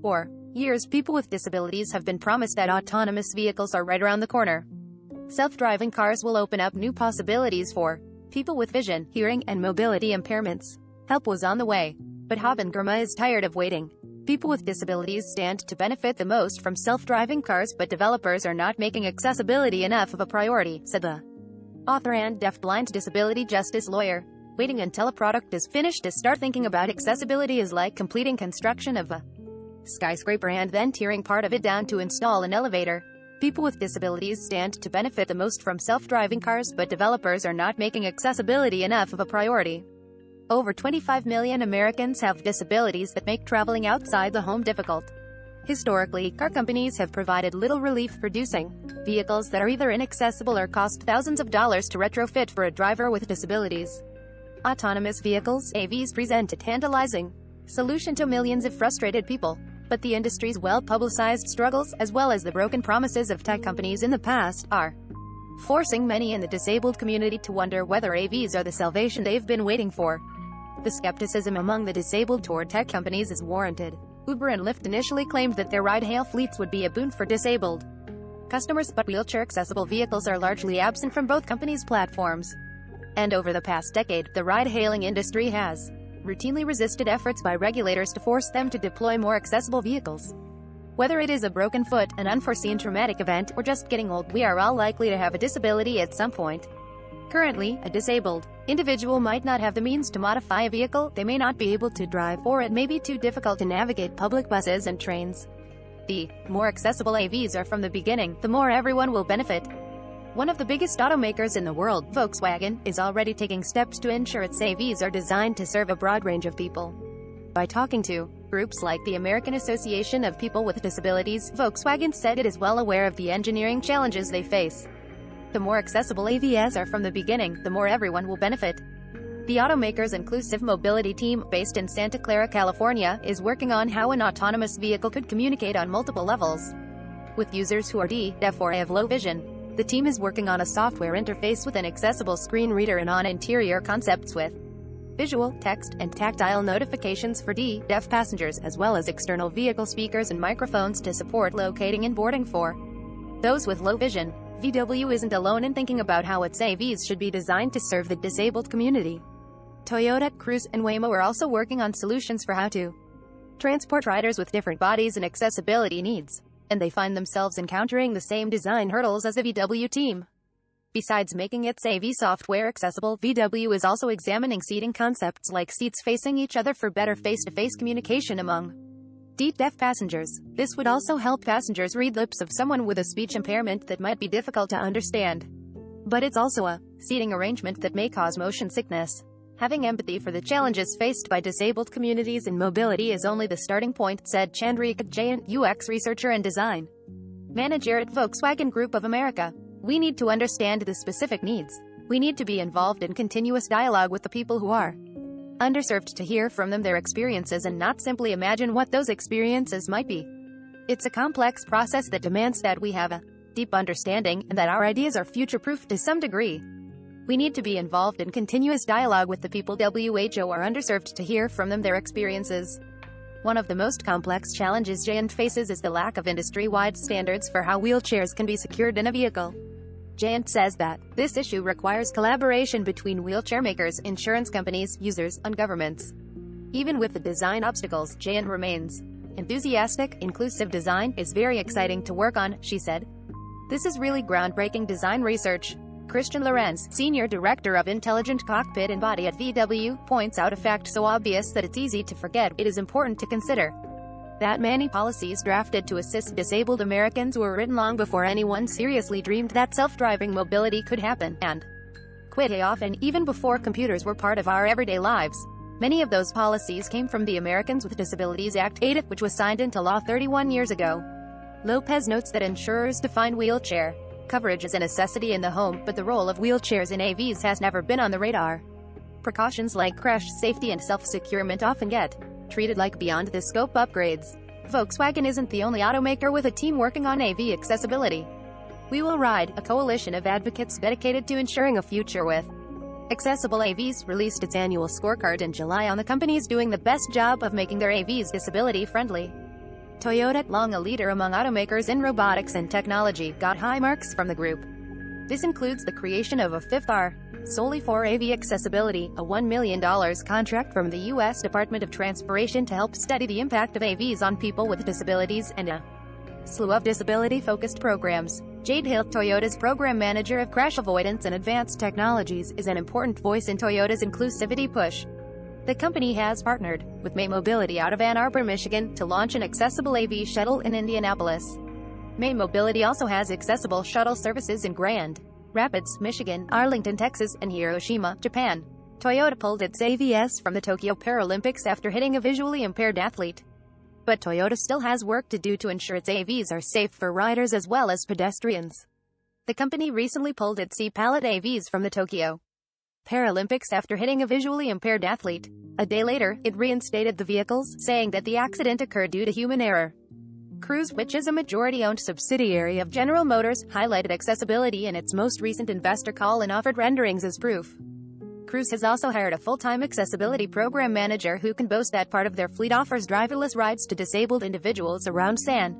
For years, people with disabilities have been promised that autonomous vehicles are right around the corner. Self-driving cars will open up new possibilities for people with vision, hearing, and mobility impairments. Help was on the way. But Haben Girma is tired of waiting. People with disabilities stand to benefit the most from self-driving cars, but developers are not making accessibility enough of a priority, said the author and deafblind disability justice lawyer. Waiting until a product is finished to start thinking about accessibility is like completing construction of a skyscraper and then tearing part of it down to install an elevator. People with disabilities stand to benefit the most from self-driving cars, but developers are not making accessibility enough of a priority. Over 25 million Americans have disabilities that make traveling outside the home difficult. Historically, car companies have provided little relief producing vehicles that are either inaccessible or cost thousands of dollars to retrofit for a driver with disabilities. Autonomous vehicles, AVs, present a tantalizing solution to millions of frustrated people. But the industry's well-publicized struggles, as well as the broken promises of tech companies in the past, are forcing many in the disabled community to wonder whether AVs are the salvation they've been waiting for. The skepticism among the disabled toward tech companies is warranted. Uber and Lyft initially claimed that their ride-hail fleets would be a boon for disabled customers, but wheelchair-accessible vehicles are largely absent from both companies' platforms. And over the past decade, the ride-hailing industry has routinely resisted efforts by regulators to force them to deploy more accessible vehicles. Whether it is a broken foot, an unforeseen traumatic event, or just getting old, we are all likely to have a disability at some point. Currently, a disabled individual might not have the means to modify a vehicle, they may not be able to drive, or it may be too difficult to navigate public buses and trains. The more accessible AVs are from the beginning, the more everyone will benefit. One of the biggest automakers in the world, Volkswagen, is already taking steps to ensure its AVs are designed to serve a broad range of people. By talking to groups like the American Association of People with Disabilities, Volkswagen said it is well aware of the engineering challenges they face. The more accessible AVs are from the beginning, the more everyone will benefit. The automaker's inclusive mobility team, based in Santa Clara, California, is working on how an autonomous vehicle could communicate on multiple levels with users who are deaf or have low vision. The team is working on a software interface with an accessible screen reader and on interior concepts with visual, text, and tactile notifications for deaf passengers, as well as external vehicle speakers and microphones to support locating and boarding for those with low vision. VW isn't alone in thinking about how its AVs should be designed to serve the disabled community. Toyota, Cruise, and Waymo are also working on solutions for how to transport riders with different bodies and accessibility needs, and they find themselves encountering the same design hurdles as the VW team. Besides making its AV software accessible, VW is also examining seating concepts like seats facing each other for better face-to-face communication among deaf passengers. This would also help passengers read lips of someone with a speech impairment that might be difficult to understand. But it's also a seating arrangement that may cause motion sickness. Having empathy for the challenges faced by disabled communities in mobility is only the starting point, said Chandrika Jain, UX researcher and design manager at Volkswagen Group of America. We need to understand the specific needs. We need to be involved in continuous dialogue with the people who are underserved, to hear from them their experiences and not simply imagine what those experiences might be. It's a complex process that demands that we have a deep understanding, and that our ideas are future-proof to some degree. We need to be involved in continuous dialogue with the people who are underserved, to hear from them their experiences. One of the most complex challenges Giant faces is the lack of industry-wide standards for how wheelchairs can be secured in a vehicle. Giant says that this issue requires collaboration between wheelchair makers, insurance companies, users, and governments. Even with the design obstacles, Giant remains enthusiastic. Inclusive design is very exciting to work on, she said. This is really groundbreaking design research. Christian Lorenz, Senior Director of Intelligent Cockpit and Body at VW, points out a fact so obvious that it's easy to forget. It is important to consider that many policies drafted to assist disabled Americans were written long before anyone seriously dreamed that self-driving mobility could happen, and quite often even before computers were part of our everyday lives. Many of those policies came from the Americans with Disabilities Act, ADA, which was signed into law 31 years ago. Lopez notes that insurers define wheelchair coverage as a necessity in the home, but the role of wheelchairs in AVs has never been on the radar. Precautions like crash safety and self-securement often get treated like beyond-the-scope upgrades. Volkswagen isn't the only automaker with a team working on AV accessibility. We Will Ride, a coalition of advocates dedicated to ensuring a future with Accessible AVs released its annual scorecard in July on the companies doing the best job of making their AVs disability-friendly. Toyota, long a leader among automakers in robotics and technology, got high marks from the group. This includes the creation of a fifth R, solely for AV accessibility, a $1 million contract from the U.S. Department of Transportation to help study the impact of AVs on people with disabilities, and a slew of disability-focused programs. Jade Hill, Toyota's program manager of crash avoidance and advanced technologies, is an important voice in Toyota's inclusivity push. The company has partnered with May Mobility out of Ann Arbor, Michigan, to launch an accessible AV shuttle in Indianapolis. May Mobility also has accessible shuttle services in Grand Rapids, Michigan, Arlington, Texas, and Hiroshima, Japan. Toyota pulled its AVS from the Tokyo Paralympics after hitting a visually impaired athlete. But Toyota still has work to do to ensure its AVs are safe for riders as well as pedestrians. The company recently pulled its C-Pallet AVs from the Tokyo Paralympics after hitting a visually impaired athlete. A day later, it reinstated the vehicles, saying that the accident occurred due to human error. Cruise, which is a majority-owned subsidiary of General Motors, highlighted accessibility in its most recent investor call and offered renderings as proof. Cruise has also hired a full-time accessibility program manager who can boast that part of their fleet offers driverless rides to disabled individuals around San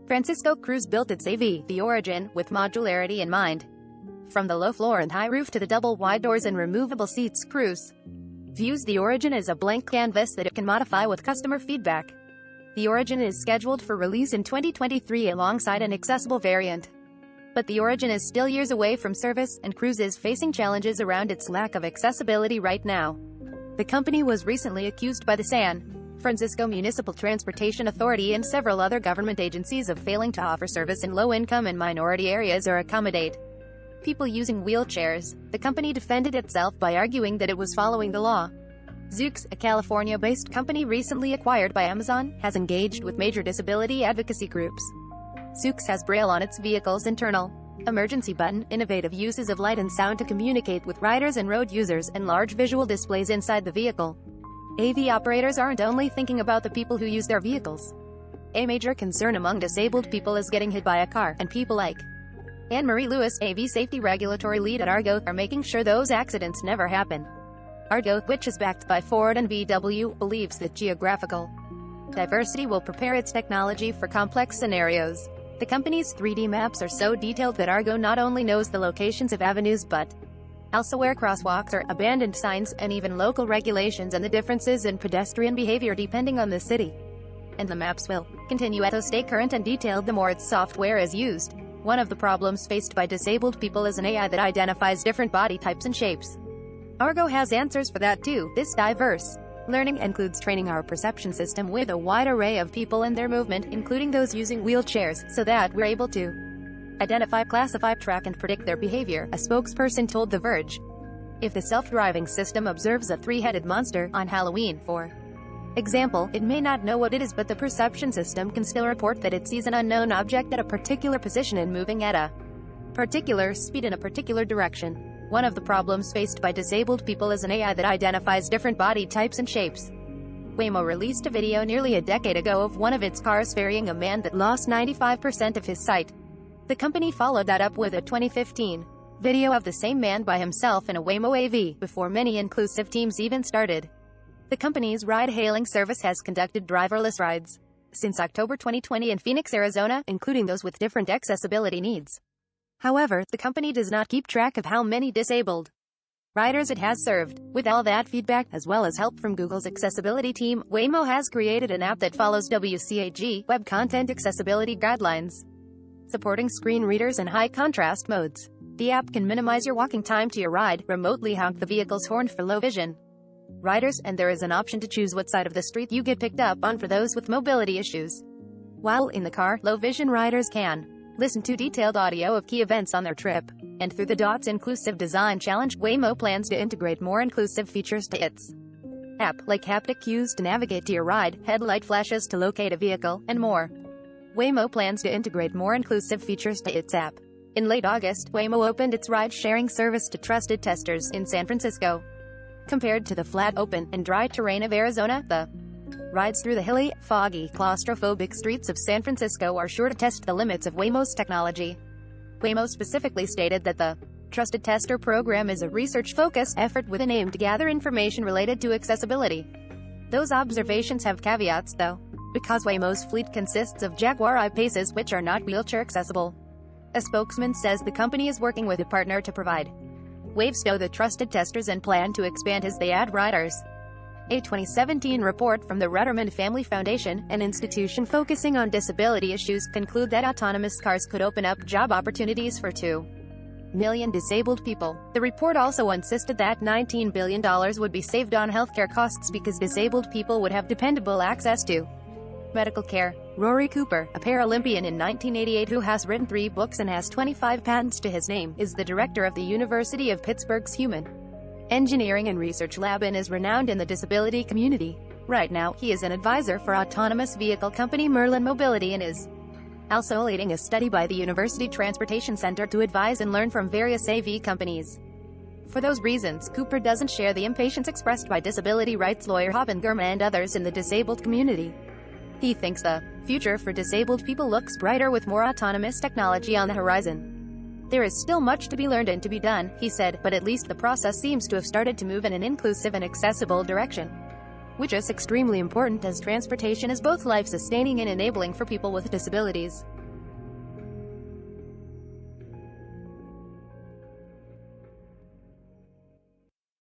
Francisco. Cruise built its AV, the Origin, with modularity in mind. From the low floor and high roof to the double wide doors and removable seats, Cruise views the Origin as a blank canvas that it can modify with customer feedback. The Origin is scheduled for release in 2023 alongside an accessible variant. But the Origin is still years away from service, and Cruise is facing challenges around its lack of accessibility right now. The company was recently accused by the San Francisco Municipal Transportation Authority and several other government agencies of failing to offer service in low-income and minority areas or accommodate people using wheelchairs. The company defended itself by arguing that it was following the law. Zoox, a California-based company recently acquired by Amazon, has engaged with major disability advocacy groups. Zoox has Braille on its vehicle's internal emergency button, innovative uses of light and sound to communicate with riders and road users, and large visual displays inside the vehicle. AV operators aren't only thinking about the people who use their vehicles. A major concern among disabled people is getting hit by a car, and people like Anne-Marie Lewis, AV safety regulatory lead at Argo, are making sure those accidents never happen. Argo, which is backed by Ford and VW, believes that geographical diversity will prepare its technology for complex scenarios. The company's 3D maps are so detailed that Argo not only knows the locations of avenues but also where crosswalks are, abandoned signs, and even local regulations and the differences in pedestrian behavior depending on the city. And the maps will continue to stay current and detailed the more its software is used. One of the problems faced by disabled people is an AI that identifies different body types and shapes. Argo has answers for that too. This diverse learning includes training our perception system with a wide array of people and their movement, including those using wheelchairs, so that we're able to identify, classify, track, and predict their behavior, a spokesperson told The Verge. If the self-driving system observes a three-headed monster on Halloween, for example, it may not know what it is, but the perception system can still report that it sees an unknown object at a particular position and moving at a particular speed in a particular direction. One of the problems faced by disabled people is an AI that identifies different body types and shapes. Waymo released a video nearly a decade ago of one of its cars ferrying a man that lost 95% of his sight. The company followed that up with a 2015 video of the same man by himself in a Waymo AV, before many inclusive teams even started. The company's ride-hailing service has conducted driverless rides since October 2020 in Phoenix, Arizona, including those with different accessibility needs. However, the company does not keep track of how many disabled riders it has served. With all that feedback, as well as help from Google's accessibility team, Waymo has created an app that follows WCAG, Web Content Accessibility Guidelines, supporting screen readers and high-contrast modes. The app can minimize your walking time to your ride, remotely honk the vehicle's horn for low vision riders, and there is an option to choose what side of the street you get picked up on for those with mobility issues. While in the car, low-vision riders can listen to detailed audio of key events on their trip. And through the DOTS Inclusive Design Challenge, Waymo plans to integrate more inclusive features to its app, like haptic cues to navigate to your ride, headlight flashes to locate a vehicle, and more. Waymo plans to integrate more inclusive features to its app. In late August, Waymo opened its ride-sharing service to trusted testers in San Francisco. Compared to the flat, open, and dry terrain of Arizona, the rides through the hilly, foggy, claustrophobic streets of San Francisco are sure to test the limits of Waymo's technology. Waymo specifically stated that the Trusted Tester Program is a research-focused effort with an aim to gather information related to accessibility. Those observations have caveats, though, because Waymo's fleet consists of Jaguar I-Paces which are not wheelchair accessible. A spokesman says the company is working with a partner to provide Wavestow the trusted testers and plan to expand as they add riders. A 2017 report from the Rutterman Family Foundation, an institution focusing on disability issues, conclude that autonomous cars could open up job opportunities for 2 million disabled people. The report also insisted that $19 billion would be saved on healthcare costs because disabled people would have dependable access to medical care. Rory Cooper, a Paralympian in 1988 who has written 3 books and has 25 patents to his name, is the director of the University of Pittsburgh's Human Engineering and Research Lab and is renowned in the disability community. Right now, he is an advisor for autonomous vehicle company Merlin Mobility and is also leading a study by the University Transportation Center to advise and learn from various AV companies. For those reasons, Cooper doesn't share the impatience expressed by disability rights lawyer Haben Girma and others in the disabled community. He thinks the future for disabled people looks brighter with more autonomous technology on the horizon. There is still much to be learned and to be done, he said, but at least the process seems to have started to move in an inclusive and accessible direction, which is extremely important as transportation is both life-sustaining and enabling for people with disabilities.